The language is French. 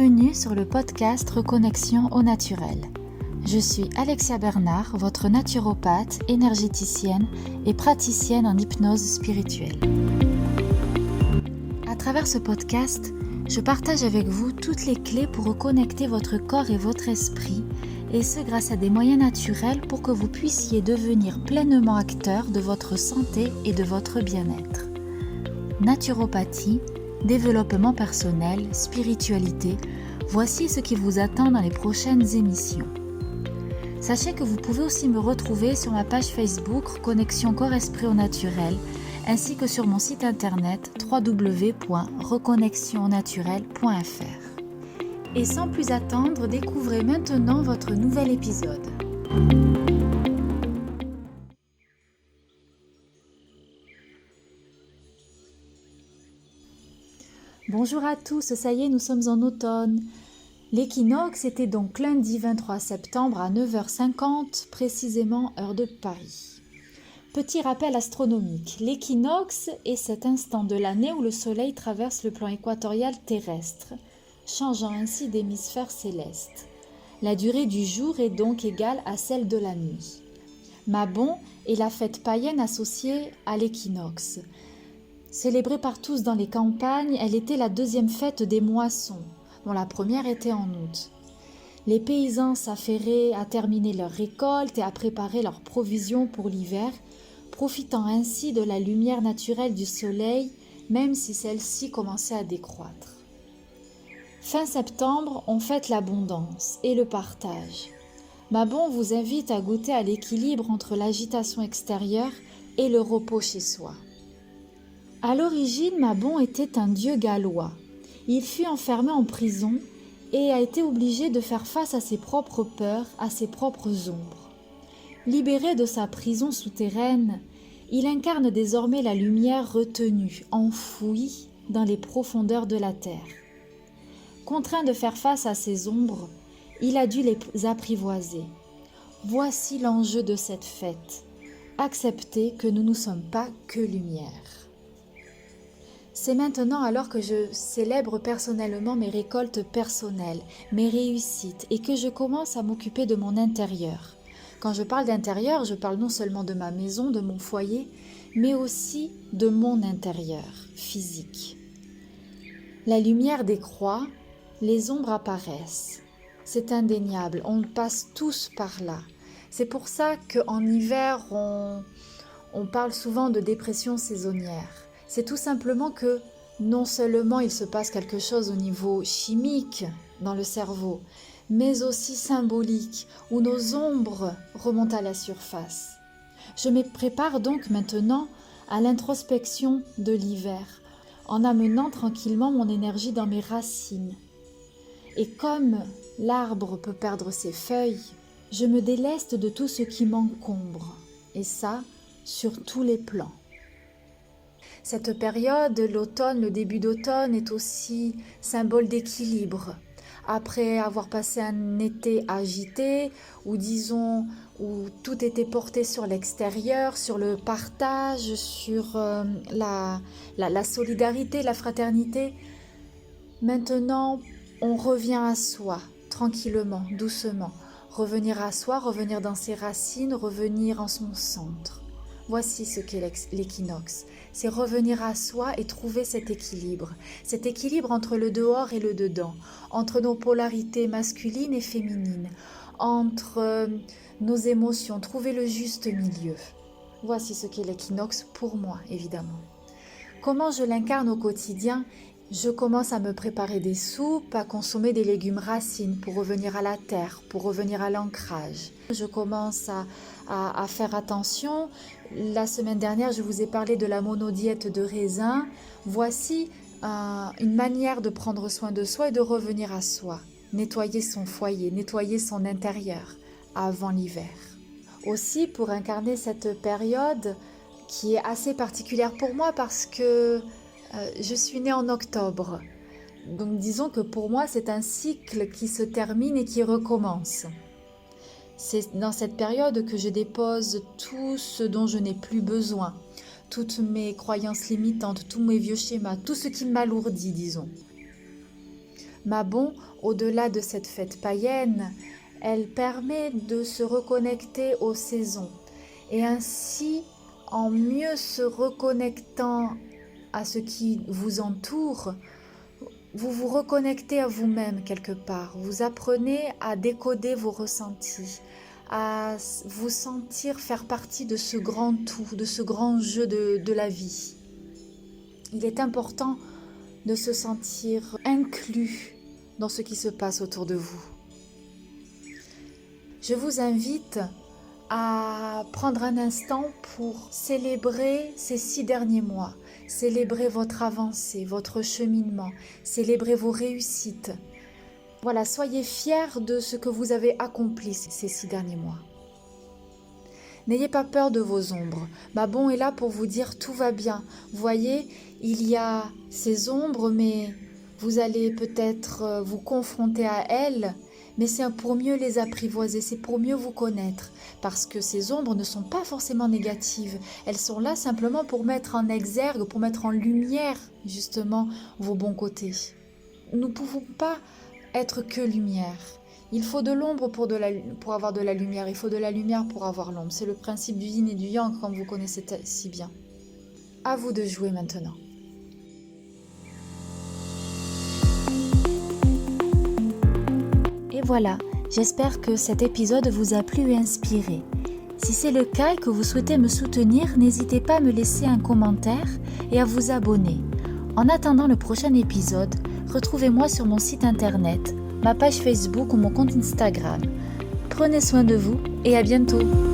Bienvenue sur le podcast Reconnexion au naturel. Je suis Alexia Bernard, votre naturopathe, énergéticienne et praticienne en hypnose spirituelle. À travers ce podcast, je partage avec vous toutes les clés pour reconnecter votre corps et votre esprit, et ce grâce à des moyens naturels pour que vous puissiez devenir pleinement acteur de votre santé et de votre bien-être. Naturopathie, développement personnel, spiritualité, voici ce qui vous attend dans les prochaines émissions. Sachez que vous pouvez aussi me retrouver sur ma page Facebook Reconnexion Corps-Esprit au Naturel, ainsi que sur mon site internet www.reconnexionnaturel.fr. Et sans plus attendre, découvrez maintenant votre nouvel épisode. Bonjour à tous, ça y est, nous sommes en automne. L'équinoxe était donc lundi 23 septembre à 9h50, précisément heure de Paris. Petit rappel astronomique, l'équinoxe est cet instant de l'année où le soleil traverse le plan équatorial terrestre, changeant ainsi d'hémisphère céleste. La durée du jour est donc égale à celle de la nuit. Mabon est la fête païenne associée à l'équinoxe. Célébrée par tous dans les campagnes, elle était la deuxième fête des moissons, dont la première était en août. Les paysans s'affairaient à terminer leurs récoltes et à préparer leurs provisions pour l'hiver, profitant ainsi de la lumière naturelle du soleil, même si celle-ci commençait à décroître. Fin septembre, on fête l'abondance et le partage. Mabon vous invite à goûter à l'équilibre entre l'agitation extérieure et le repos chez soi. À l'origine, Mabon était un dieu gallois. Il fut enfermé en prison et a été obligé de faire face à ses propres peurs, à ses propres ombres. Libéré de sa prison souterraine, il incarne désormais la lumière retenue, enfouie dans les profondeurs de la terre. Contraint de faire face à ses ombres, il a dû les apprivoiser. Voici l'enjeu de cette fête. Accepter que nous ne sommes pas que lumière. C'est maintenant alors que je célèbre personnellement mes récoltes personnelles, mes réussites et que je commence à m'occuper de mon intérieur. Quand je parle d'intérieur, je parle non seulement de ma maison, de mon foyer, mais aussi de mon intérieur physique. La lumière décroît, les ombres apparaissent. C'est indéniable, on passe tous par là. C'est pour ça qu'en hiver, on parle souvent de dépression saisonnière. C'est tout simplement que non seulement il se passe quelque chose au niveau chimique dans le cerveau, mais aussi symbolique, où nos ombres remontent à la surface. Je me prépare donc maintenant à l'introspection de l'hiver, en amenant tranquillement mon énergie dans mes racines. Et comme l'arbre peut perdre ses feuilles, je me déleste de tout ce qui m'encombre, et ça, sur tous les plans. Cette période, l'automne, le début d'automne, est aussi symbole d'équilibre. Après avoir passé un été agité, où tout était porté sur l'extérieur, sur le partage, sur la solidarité, la fraternité, maintenant on revient à soi, tranquillement, doucement. Revenir à soi, revenir dans ses racines, revenir en son centre. Voici ce qu'est l'équinoxe. C'est revenir à soi et trouver cet équilibre entre le dehors et le dedans, entre nos polarités masculines et féminines, entre nos émotions, trouver le juste milieu. Voici ce qu'est l'équinoxe pour moi, évidemment. Comment je l'incarne au quotidien ? Je commence à me préparer des soupes, à consommer des légumes racines pour revenir à la terre, pour revenir à l'ancrage. Je commence à faire attention. La semaine dernière, je vous ai parlé de la monodiète de raisin. Voici une manière de prendre soin de soi et de revenir à soi. Nettoyer son foyer, nettoyer son intérieur avant l'hiver. Aussi, pour incarner cette période qui est assez particulière pour moi parce que je suis née en octobre. Donc disons que pour moi, c'est un cycle qui se termine et qui recommence. C'est dans cette période que je dépose tout ce dont je n'ai plus besoin, toutes mes croyances limitantes, tous mes vieux schémas, tout ce qui m'alourdit, disons. Mabon, au-delà de cette fête païenne, elle permet de se reconnecter aux saisons. Et ainsi, en mieux se reconnectant à ce qui vous entoure, vous vous reconnectez à vous-même quelque part. Vous apprenez à décoder vos ressentis, à vous sentir faire partie de ce grand tout, de ce grand jeu de la vie. Il est important de se sentir inclus dans ce qui se passe autour de vous. Je vous invite à prendre un instant pour célébrer ces 6 derniers mois, célébrer votre avancée, votre cheminement, célébrer vos réussites. Voilà, soyez fiers de ce que vous avez accompli ces 6 derniers mois. N'ayez pas peur de vos ombres. Mabon est là pour vous dire tout va bien. Vous voyez, il y a ces ombres, mais vous allez peut-être vous confronter à elles, mais c'est pour mieux les apprivoiser, c'est pour mieux vous connaître. Parce que ces ombres ne sont pas forcément négatives. Elles sont là simplement pour mettre en exergue, pour mettre en lumière justement vos bons côtés. Nous ne pouvons pas être que lumière. Il faut de l'ombre pour avoir de la lumière. Il faut de la lumière pour avoir l'ombre. C'est le principe du yin et du yang, comme vous connaissez si bien. À vous de jouer maintenant. Et voilà, j'espère que cet épisode vous a plu et inspiré. Si c'est le cas et que vous souhaitez me soutenir, n'hésitez pas à me laisser un commentaire et à vous abonner. En attendant le prochain épisode, retrouvez-moi sur mon site internet, ma page Facebook ou mon compte Instagram. Prenez soin de vous et à bientôt.